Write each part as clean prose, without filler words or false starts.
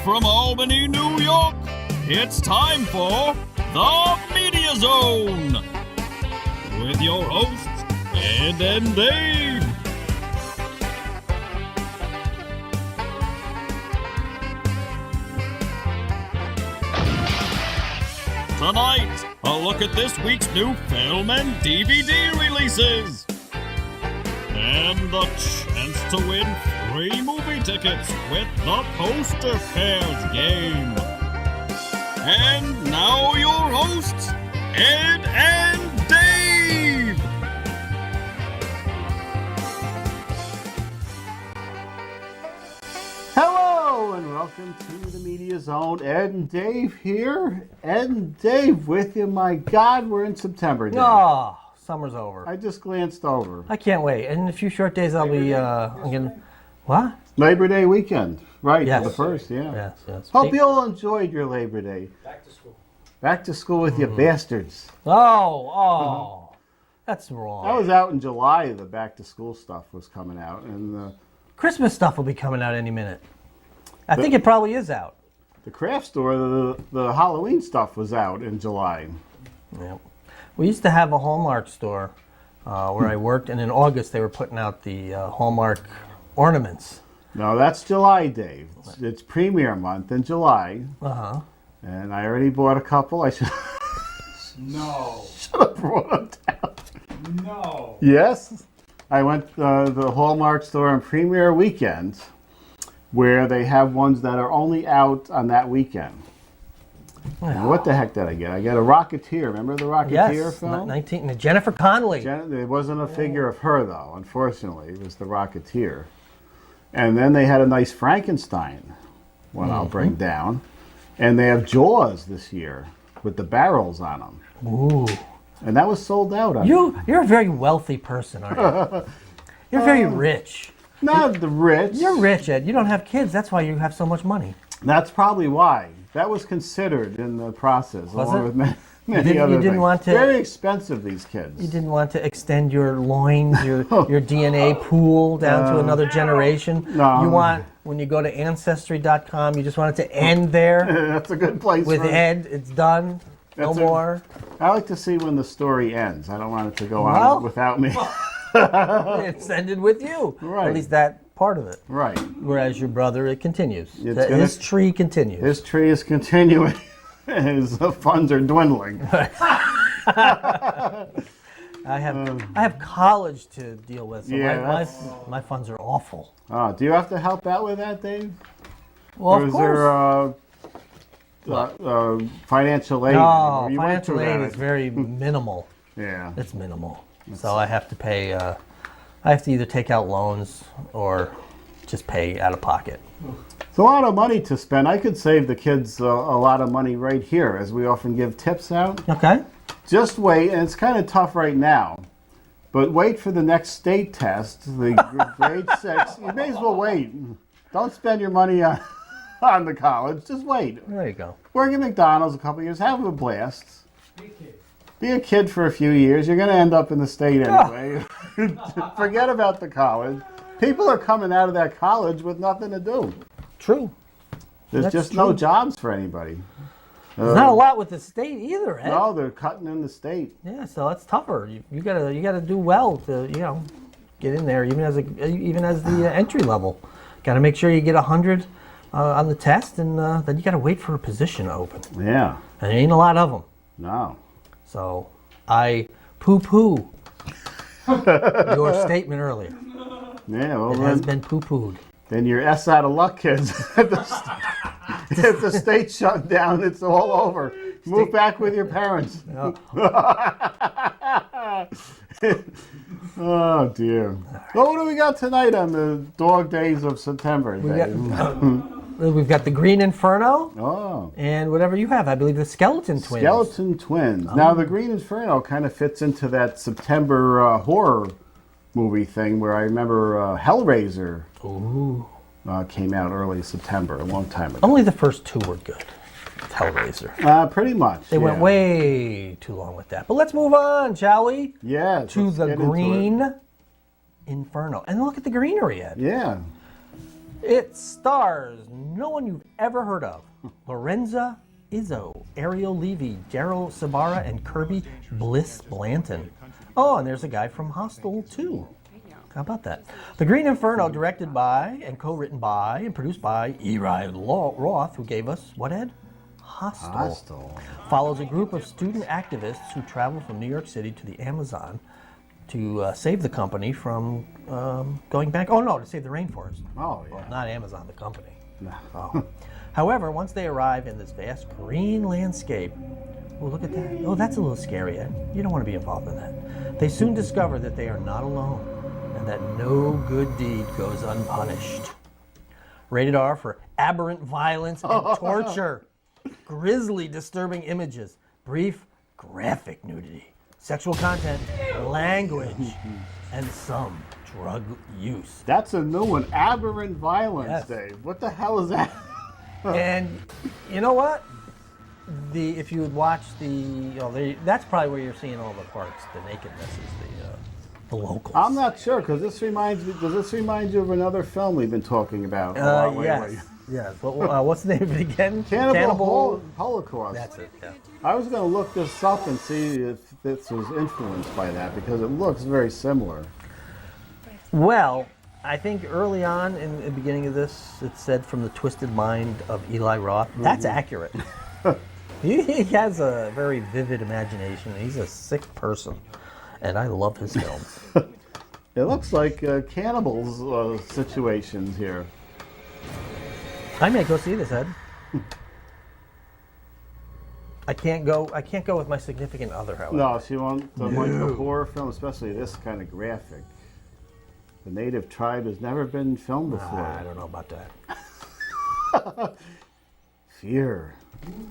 from Albany, New York, it's time for the Media Zone with your hosts, Ed and Dave. Tonight, a look at this week's new film and DVD releases. And the chance to win free movie tickets with the Poster Pairs game. And now your hosts, Ed and Dave. Hello and welcome to the Media Zone. Ed and Dave here. Ed and Dave with you. My God, we're in September, Dave. Oh, summer's over. I just glanced over. I can't wait. In a few short days, I'll be. I'm gonna. What? Labor Day weekend, right? Yes. The first, yeah. Yes. Hope you all enjoyed your Labor Day. Back to school. Back to school with you bastards. Oh, that's wrong. That was out in July. The back to school stuff was coming out, and Christmas stuff will be coming out any minute. I think it probably is out. the craft store, the Halloween stuff was out in July. Yeah. We used to have a Hallmark store where I worked, and in August they were putting out the Hallmark ornaments. No, that's July, Dave. It's premiere month in July. Uh-huh. And I already bought a couple. I should No. have brought them down. No. Yes. I went to the Hallmark store on premiere weekend where they have ones that are only out on that weekend. And what the heck did I get? I got a Rocketeer. Remember the Rocketeer Yes, film? 19. Jennifer Connelly. It wasn't a figure of her, though, unfortunately. It was the Rocketeer. And then they had a nice Frankenstein one I'll bring down. And they have Jaws this year with the barrels on them. Ooh. And that was sold out. You're a very wealthy person, aren't you? You're very rich. Not the rich. You're rich, Ed. You don't have kids. That's why you have so much money. That's probably why. That was considered in the process, Was along it? with many didn't- other you didn't things. want to- Very expensive, these kids. You didn't want to extend your loins, your DNA pool down to another generation. no. You want, when you go to Ancestry.com, you just want it to end there That's a good place with for Ed. It's done. No That's a- more. I like to see when the story ends. I don't want it to go Well- on without me. It's ended with you. Right. At least that part of it. Right. Whereas your brother, it continues. It's gonna- His tree continues. This tree is continuing. His funds are dwindling. I have college to deal with, so Yeah, my funds are awful. Do you have to help out with that, Dave? Well, Or of is course. there financial aid? No, You went financial through aid that. is very minimal. Yeah. It's minimal. So I have to pay, I have to either take out loans or just pay out of pocket. It's a lot of money to spend. I could save the kids a lot of money right here, as we often give tips out. Okay. Just wait, and it's kind of tough right now, but wait for the next state test, the grade 6. You may as well wait. Don't spend your money on the college. Just wait. There you go. Work at McDonald's a couple years. Have a blast. Be a kid for a few years. You're going to end up in the state anyway. Forget about the college. People are coming out of that college with nothing to do. True. There's That's just no true. jobs for anybody. There's not a lot with the state either, Ed. No, they're cutting in the state. Yeah, so it's tougher. You gotta do well to get in there, even as the entry level. Got to make sure you get 100 on the test, and then you got to wait for a position to open. Yeah. And there ain't a lot of them. No. So I poo-poo your statement earlier. Yeah, well, It has been poo-pooed. then you're S out of luck, kids. If the state's shut down, it's all over. Move back with your parents. Oh, dear. Well, what do we got tonight on the dog days of September? We've got the Green Inferno Oh, and whatever you have. I believe the Skeleton Twins. Skeleton Twins. Now, the Green Inferno kind of fits into that September horror movie thing where I remember Hellraiser came out early September, a long time ago. Only the first two were good. With Hellraiser. Pretty much. They went way too long with that. But let's move on, shall we? Yeah. To let's the get into it. Green Inferno. And look at the greenery, Ed. Yeah. It stars no one you've ever heard of. Lorenza Izzo, Ariel Levy, Daryl Sabara, and Kirby Bliss Blanton. Oh, and there's a guy from Hostel, too. How about that? The Green Inferno, directed by and co-written by and produced by Eli Roth, who gave us, what, Ed? Hostel. Follows a group of student activists who travel from New York City to the Amazon to save the company from going back. Oh, no, to save the rainforest. Oh, yeah. Well, not Amazon, the company. No. Oh. However, once they arrive in this vast green landscape, oh, look at that. Oh, that's a little scary, Ed. You don't want to be involved in that. They soon discover that they are not alone and that no good deed goes unpunished. Rated R for aberrant violence and torture, grisly, disturbing images, brief, graphic nudity, sexual content, language, and some drug use. That's a new one. Aberrant violence, Yes. Dave. What the hell is that? And you know what? If you would watch that's probably where you're seeing all the parts. The nakedness is the locals. I'm not sure, because this reminds me. Does this remind you of another film we've been talking about a lot lately? Yes. Yes. What's the name of it again? Cannibal Holocaust. That's it. Yeah. I was going to look this up and see if this was influenced by that, because it looks very similar. Well, I think early on in the beginning of this, it said from the twisted mind of Eli Roth. That's accurate. He has a very vivid imagination. He's a sick person, and I love his films. It looks like cannibals situations here. I may go see this, Ed. I can't go with my significant other, however. No, she won't like a horror film, especially this kind of graphic. The native tribe has never been filmed before. I don't know about that. Fear.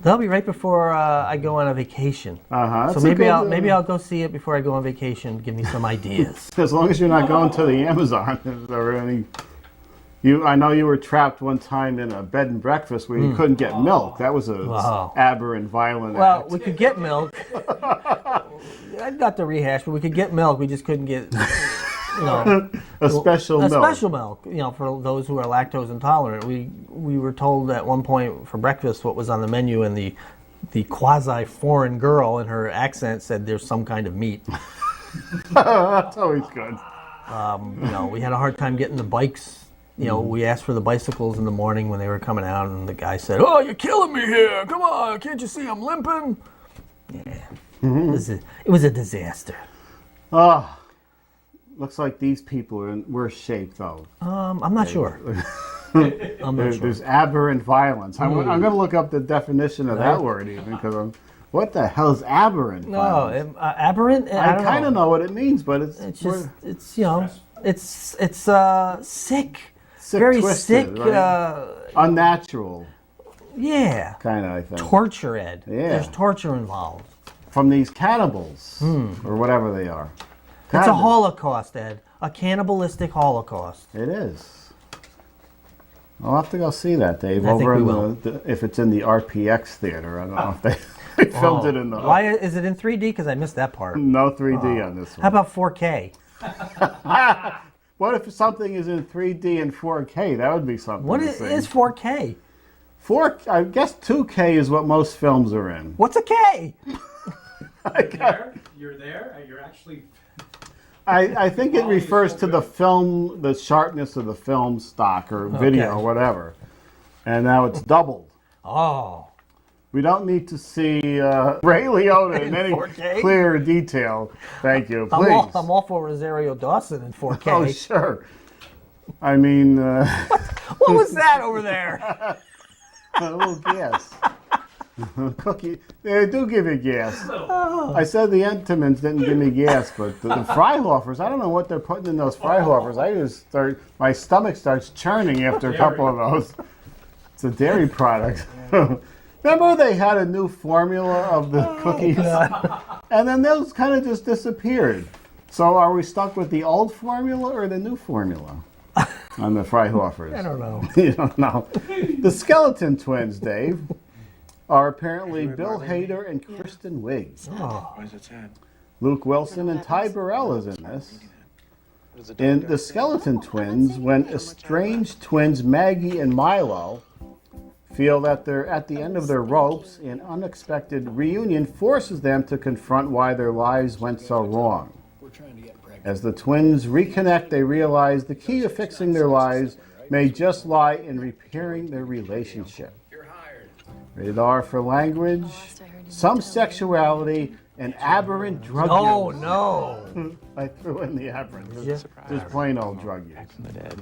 That'll be right before I go on a vacation. So maybe I'll go see it before I go on vacation. Give me some ideas. As long as you're not going to the Amazon or any. I know you were trapped one time in a bed and breakfast where you couldn't get milk. That was a aberrant, violent Well, act. we could get milk. Not to rehash, but we could get milk. We just couldn't get, a special milk. special milk. For those who are lactose intolerant. We were told at one point for breakfast what was on the menu, and the quasi foreign girl in her accent said there's some kind of meat. That's always good. We had a hard time getting the bikes. We asked for the bicycles in the morning when they were coming out, and the guy said, "Oh, you're killing me here! Come on, can't you see I'm limping?" Yeah, it was a disaster. Oh, looks like these people are in worse shape, though. I'm not sure. There's aberrant violence. I'm going to look up the definition of that word even, because what the hell is aberrant violence? No, aberrant. I kind of know what it means, but it's just it's sick. sick, Very twisted, sick. right? Unnatural, Yeah. kind of, I think. Torture, Ed. Yeah. There's torture involved. From these cannibals, or whatever they are. It's a Cannibals. holocaust, Ed. A cannibalistic holocaust. It is. I'll have to go see that, Dave. I think over we in will. if it's in the RPX theater. I don't know if they filmed it in the. Why is it in 3D? Because I missed that part. No 3D on this one. How about 4K? What if something is in 3D and 4K? That would be something. What to is see. 4K? I guess 2K is what most films are in. What's a K? You're there. You're actually. I think it refers to the film, the sharpness of the film stock or video or whatever. And now it's doubled. Oh. We don't need to see Ray Liotta in any 4K? clear detail. Thank you. Please. I'm all for Rosario Dawson in 4K. Oh, sure. I mean, What was that over there? a little gas. Cookie. They do give you gas. I said the Entenmann's didn't give me gas, but the Freihofers, I don't know what they're putting in those Freihofers. My stomach starts churning after a couple of those. It's a dairy product. Remember they had a new formula of the cookies? And then those kind of just disappeared. So are we stuck with the old formula or the new formula on the Freihofers? I don't know. You don't know. The Skeleton Twins, Dave, are apparently Bill Hader and Kristen Wiig. Oh. Where's it at? Luke Wilson and Ty Burrell is in this. In The Skeleton Twins, when estranged twins Maggie and Milo feel that they're at the end of their ropes, an unexpected reunion forces them to confront why their lives went so wrong. As the twins reconnect, they realize the key to fixing their lives may just lie in repairing their relationship. Rated R for language, some sexuality, and aberrant drug Oh use. no! I threw in the aberrant. Yeah. Just plain old drug use.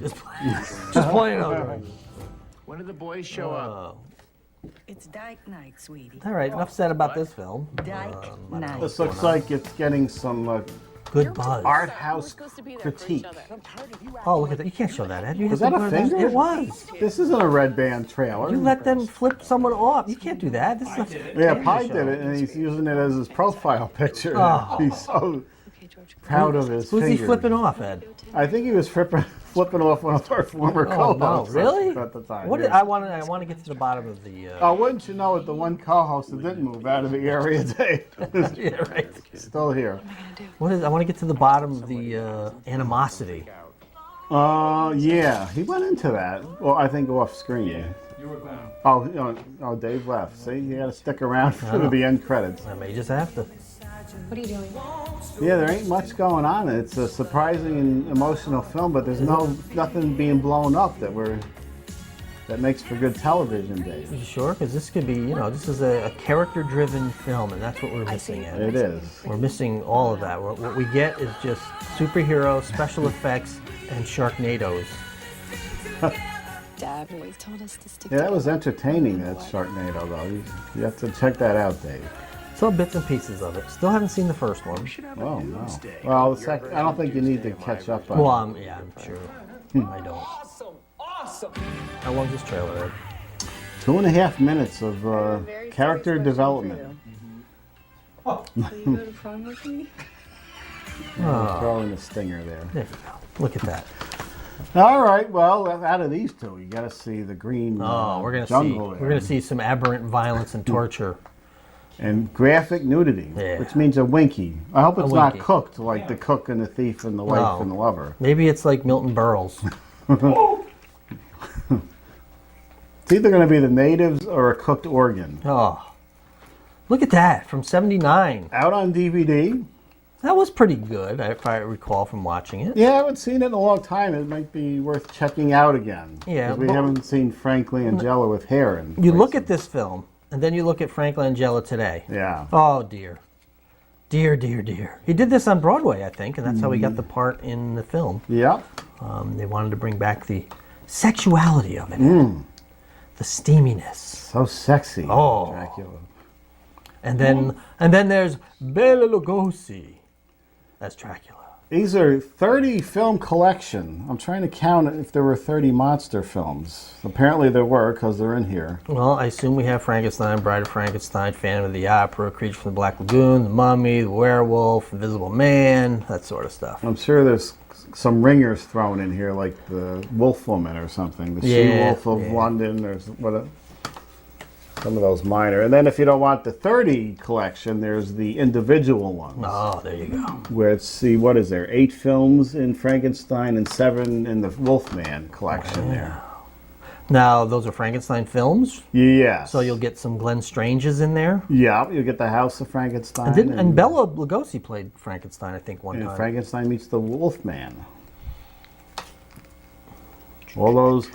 Just plain old. When did the boys show up? It's Dyke Night, sweetie. All right, enough said about this film. Dyke Night. This looks like it's getting some Good buzz. art house critique. Oh, look at that! You can't show that, Ed. You Was have to that a put it- finger? It was. This isn't a Red Band trailer. You let them flip someone off. You can't do that. This is a Yeah, family Pi show. did it, and he's using it as his profile picture. Oh. He's so proud of his Who's fingers. he flipping off, Ed? I think he was flipping off one of our former Oh no, co-hosts. really? At the time. What? yeah. I want to get to the bottom of the. Oh, wouldn't you know it? The one co-host that didn't move out of the area today is Yeah, right. still here. What is? I want to get to the bottom of the animosity. Yeah, he went into that. Well, I think off screen. You were gone. Oh, oh, Dave left. See, you got to stick around for the end credits. I may just have to. What are you doing? Yeah, there ain't much going on. It's a surprising and emotional film, but there's nothing being blown up that makes for good television, Dave. You sure? Because this could be, this is a character-driven film, and that's what we're missing. Ed. It is. We're missing all of that. What we get is just superhero special effects and Sharknadoes. Dad always told us to stick Yeah, that was entertaining, that Sharknado, though. You have to check that out, Dave. Saw bits and pieces of it. Still haven't seen the first one. Oh, no. Well, I don't think you need to catch up on Well, it. I'm sure. I don't. Awesome! How long's this trailer, Ed? 2.5 minutes of character development. Will you go to prom with me? Throw in a stinger there. There you go. Look at that. All right, well, out of these two, you got to see the Green Oh, we're Jungle gonna see some aberrant violence and torture. and graphic nudity, Yeah. which means a winky. I hope it's not winky. cooked like the cook and the thief and the wife No. and the lover. Maybe it's like Milton Berle's. It's either going to be the natives or a cooked organ. Oh, look at that from '79. Out on DVD. That was pretty good, if I recall from watching it. Yeah, I haven't seen it in a long time. It might be worth checking out again. Yeah, 'Cause we but- haven't seen Frank Langella with hair in. You look places. at this film, and then you look at Frank Langella today. Yeah. Oh dear, dear, dear, dear. He did this on Broadway, I think, and that's how he got the part in the film. Yep. They wanted to bring back the sexuality of it, the steaminess, So sexy. Oh. Dracula. and then there's Bela Lugosi as Dracula. These are 30 film collection. I'm trying to count if there were 30 monster films. Apparently there were because they're in here. Well, I assume we have Frankenstein, Bride of Frankenstein, Phantom of the Opera, Creature from the Black Lagoon, The Mummy, The Werewolf, Invisible Man, that sort of stuff. I'm sure there's some ringers thrown in here like the Wolf Woman or something. The Yeah, She-Wolf of yeah. London. There's some of those minor. And then if you don't want the 30 collection, there's the individual ones. Oh, there you go. Where it's, see, what is there? 8 films in Frankenstein and 7 in the Wolfman collection there. Now, those are Frankenstein films, Yes. so you'll get some Glenn Stranges in there. Yeah, you get the House of Frankenstein. And Bela Lugosi played Frankenstein, I think, one and time. Frankenstein meets the Wolfman. All those.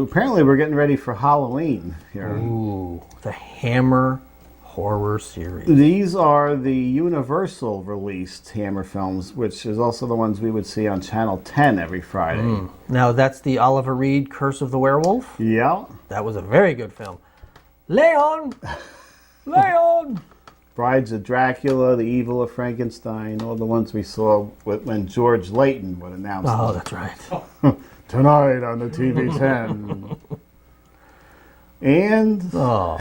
Apparently, we're getting ready for Halloween here. Ooh, the Hammer horror series. These are the Universal released Hammer films, which is also the ones we would see on Channel 10 every Friday. Now, that's the Oliver Reed Curse of the Werewolf. Yeah. That was a very good film. Leon! Leon! Brides of Dracula, The Evil of Frankenstein, all the ones we saw when George Layton would announce Oh, them. that's right. Tonight on the TV 10. And Oh,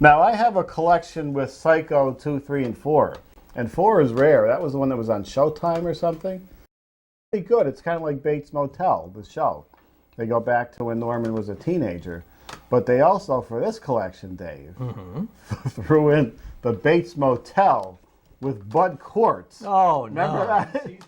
now I have a collection with Psycho 2, 3, and 4. And 4 is rare. That was the one that was on Showtime or something. Pretty good. It's kind of like Bates Motel, the show. They go back to when Norman was a teenager. But they also, for this collection, Dave, threw in the Bates Motel with Bud Quartz. oh Remember no. that?